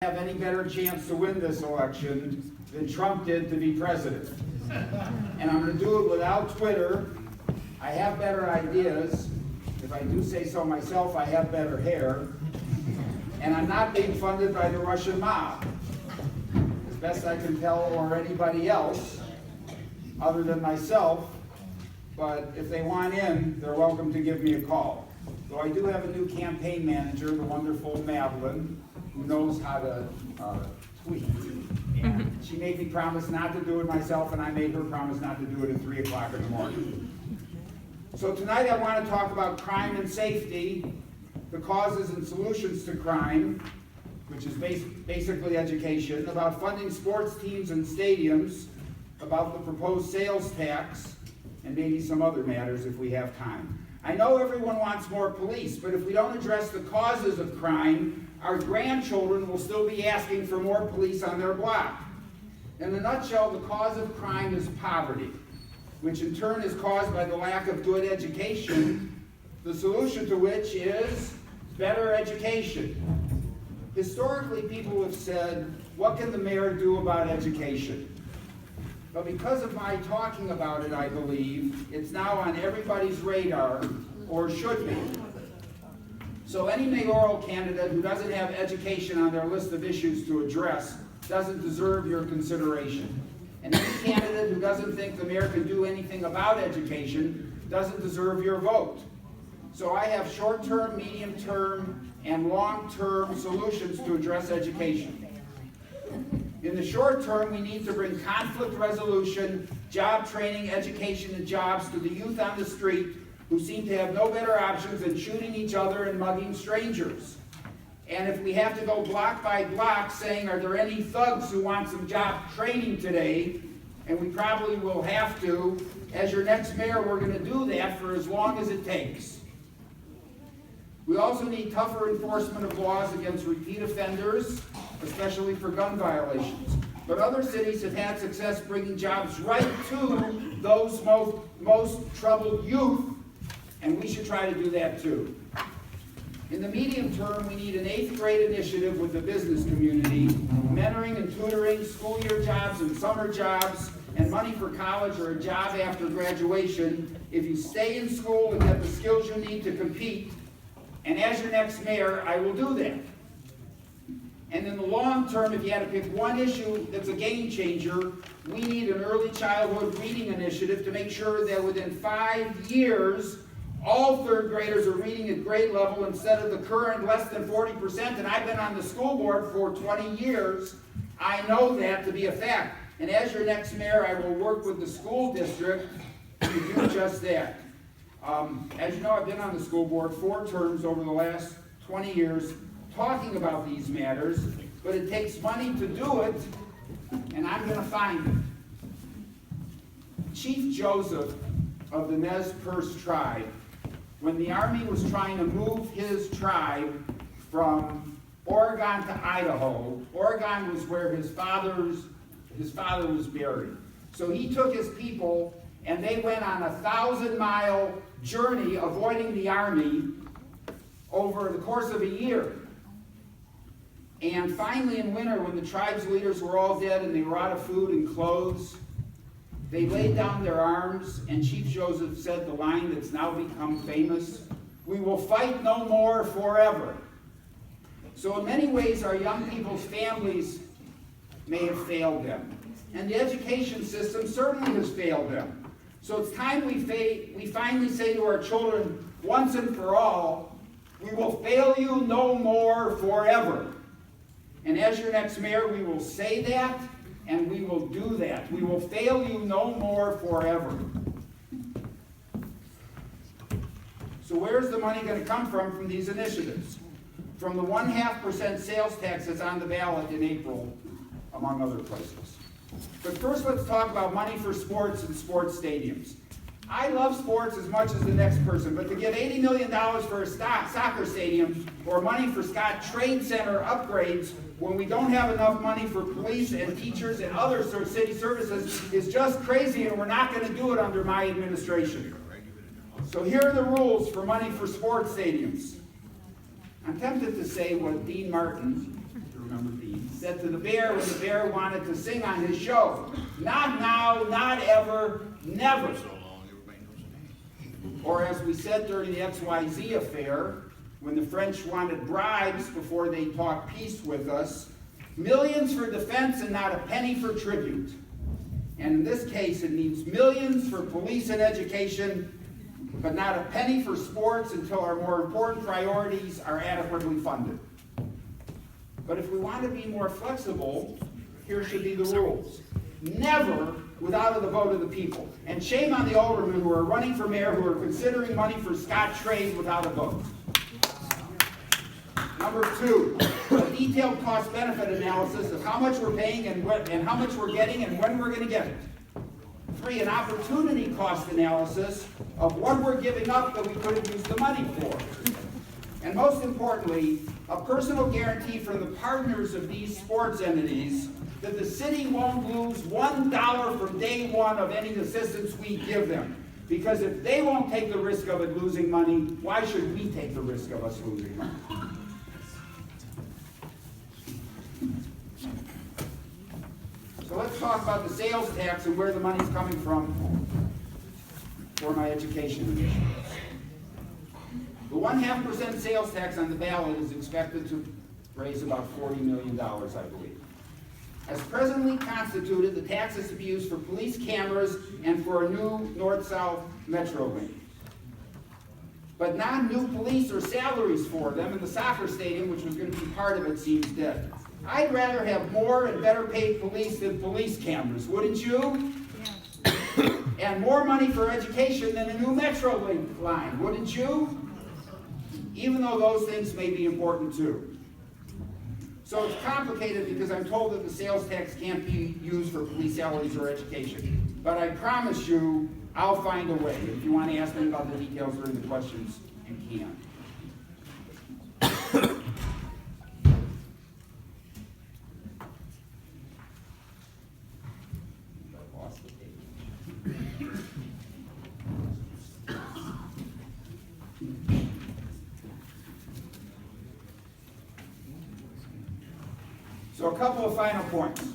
Have any better chance to win this election than Trump did to be president. And I'm going to do it without Twitter. I have better ideas. If I do say so myself, I have better hair. And I'm not being funded by the Russian mob, as best I can tell, or anybody else other than myself. But if they want in, they're welcome to give me a call. So I do have a new campaign manager, the wonderful Madeline, who knows how to tweet. And she made me promise not to do it myself, and I made her promise not to do it at 3 o'clock in the morning. So tonight I want to talk about crime and safety, the causes and solutions to crime, which is basically education, about funding sports teams and stadiums, about the proposed sales tax, and maybe some other matters if we have time. I know everyone wants more police, but if we don't address the causes of crime, our grandchildren will still be asking for more police on their block. In a nutshell, the cause of crime is poverty, which in turn is caused by the lack of good education, the solution to which is better education. Historically, people have said, what can the mayor do about education? But because of my talking about it, I believe, it's now on everybody's radar, or should be. So any mayoral candidate who doesn't have education on their list of issues to address doesn't deserve your consideration. And any candidate who doesn't think the mayor can do anything about education doesn't deserve your vote. So I have short-term, medium-term, and long-term solutions to address education. In the short term, we need to bring conflict resolution, job training, education, and jobs to the youth on the street who seem to have no better options than shooting each other and mugging strangers. And if we have to go block by block saying, are there any thugs who want some job training today, and we probably will have to, as your next mayor, we're going to do that for as long as it takes. We also need tougher enforcement of laws against repeat offenders, especially for gun violations. But other cities have had success bringing jobs right to those most troubled youth, and we should try to do that too. In the medium term, we need an 8th grade initiative with the business community, mentoring and tutoring, school year jobs and summer jobs, and money for college or a job after graduation if you stay in school and get the skills you need to compete. And as your next mayor, I will do that. And in the long term, if you had to pick one issue that's a game changer, we need an early childhood reading initiative to make sure that within 5 years, all 3rd graders are reading at grade level instead of the current less than 40%. And I've been on the school board for 20 years. I know that to be a fact. And as your next mayor, I will work with the school district to do just that. As you know, I've been on the school board 4 terms over the last 20 years talking about these matters, but it takes money to do it, and I'm going to find it. Chief Joseph of the Nez Perce tribe, when the Army was trying to move his tribe from Oregon to Idaho, Oregon was where his father was buried. So he took his people, and they went on a 1,000-mile journey avoiding the Army over the course of a year. And finally in winter, when the tribe's leaders were all dead and they were out of food and clothes, they laid down their arms, and Chief Joseph said the line that's now become famous, "We will fight no more forever." So in many ways, our young people's families may have failed them. And the education system certainly has failed them. So it's time we finally say to our children, once and for all, we will fail you no more forever. And as your next mayor, we will say that, and we will do that. We will fail you no more forever. So where's the money going to come from these initiatives? From the 0.5% sales tax that's on the ballot in April, among other places. But first, let's talk about money for sports and sports stadiums. I love sports as much as the next person, but to give $80 million for a soccer stadium or money for Scott Trade Center upgrades when we don't have enough money for police and teachers and other city services is just crazy, and we're not going to do it under my administration. So here are the rules for money for sports stadiums. I'm tempted to say what Dean Martin, if you remember Dean, said to the bear when the bear wanted to sing on his show, "Not now, not ever, never." Or as we said during the XYZ affair, when the French wanted bribes before they talked peace with us, "Millions for defense and not a penny for tribute." And in this case, it means millions for police and education, but not a penny for sports until our more important priorities are adequately funded. But if we want to be more flexible, here should be the rules. Never without the vote of the people. And shame on the aldermen who are running for mayor who are considering money for Scott trade without a vote. Number 2, a detailed cost-benefit analysis of how much we're paying and how much we're getting and when we're going to get it. 3, an opportunity cost analysis of what we're giving up that we could have used the money for. And most importantly, a personal guarantee from the partners of these sports entities that the city won't lose $1 from day one of any assistance we give them. Because if they won't take the risk of it losing money, why should we take the risk of us losing money? So let's talk about the sales tax and where the money's coming from for my education initiatives. The 0.5% sales tax on the ballot is expected to raise about $40 million, I believe. As presently constituted, the tax is to be used for police cameras and for a new north-south metro link. But not new police or salaries for them, and the soccer stadium, which was going to be part of it, seems dead. I'd rather have more and better paid police than police cameras, wouldn't you? Yeah. And more money for education than a new metro link line, wouldn't you? Even though those things may be important too. So it's complicated because I'm told that the sales tax can't be used for police salaries or education. But I promise you, I'll find a way. If you want to ask me about the details during the questions, you can. So a couple of final points.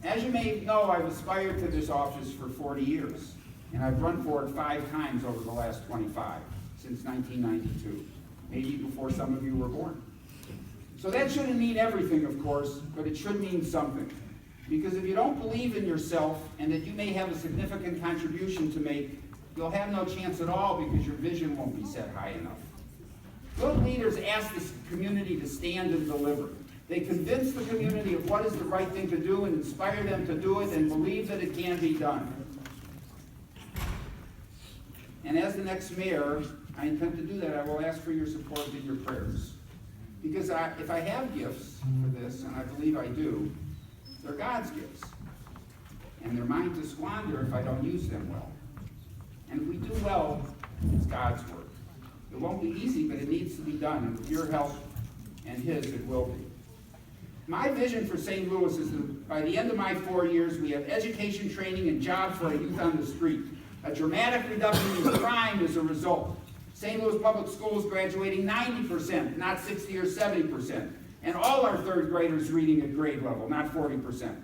As you may know, I've aspired to this office for 40 years, and I've run for it 5 times over the last 25, since 1992, maybe before some of you were born. So that shouldn't mean everything, of course, but it should mean something. Because if you don't believe in yourself and that you may have a significant contribution to make, you'll have no chance at all because your vision won't be set high enough. Good leaders ask the community to stand and deliver. They convince the community of what is the right thing to do and inspire them to do it and believe that it can be done. And as the next mayor, I intend to do that. I will ask for your support and your prayers. Because if I have gifts for this, and I believe I do, they're God's gifts. And they're mine to squander if I don't use them well. And if we do well, it's God's work. It won't be easy, but it needs to be done. And with your help and his, it will be. My vision for St. Louis is that by the end of my 4 years, we have education, training, and jobs for our youth on the street. A dramatic reduction in crime as a result. St. Louis Public Schools graduating 90%, not 60 or 70%. And all our third graders reading at grade level, not 40%.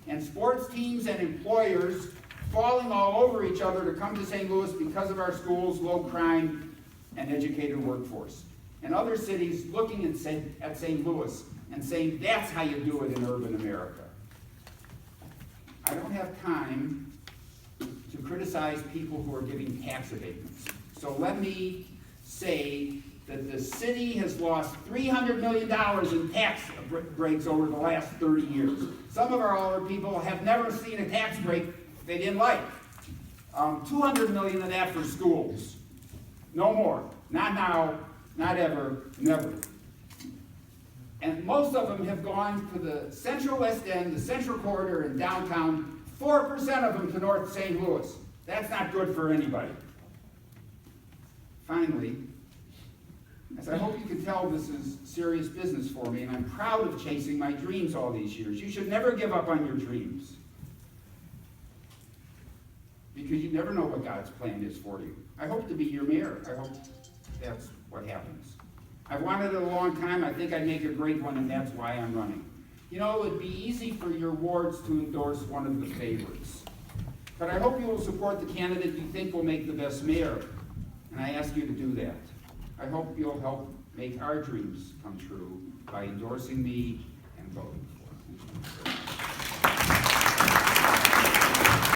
And sports teams and employers falling all over each other to come to St. Louis because of our schools, low crime, and educated workforce. And other cities looking at St. Louis and saying, that's how you do it in urban America. I don't have time to criticize people who are giving tax abatements. So let me say that the city has lost $300 million in tax breaks over the last 30 years. Some of our older people have never seen a tax break they didn't like. $200 million of that for schools. No more. Not now, not ever, never. And most of them have gone to the Central West End, the Central Corridor, and downtown, 4% of them to North St. Louis. That's not good for anybody. Finally, as I hope you can tell, this is serious business for me, and I'm proud of chasing my dreams all these years. You should never give up on your dreams. Because you never know what God's plan is for you. I hope to be your mayor. I hope that's what happens. I've wanted it a long time. I think I'd make a great one, and that's why I'm running. You know, it would be easy for your wards to endorse one of the favorites. But I hope you will support the candidate you think will make the best mayor. And I ask you to do that. I hope you'll help make our dreams come true by endorsing me and voting for me.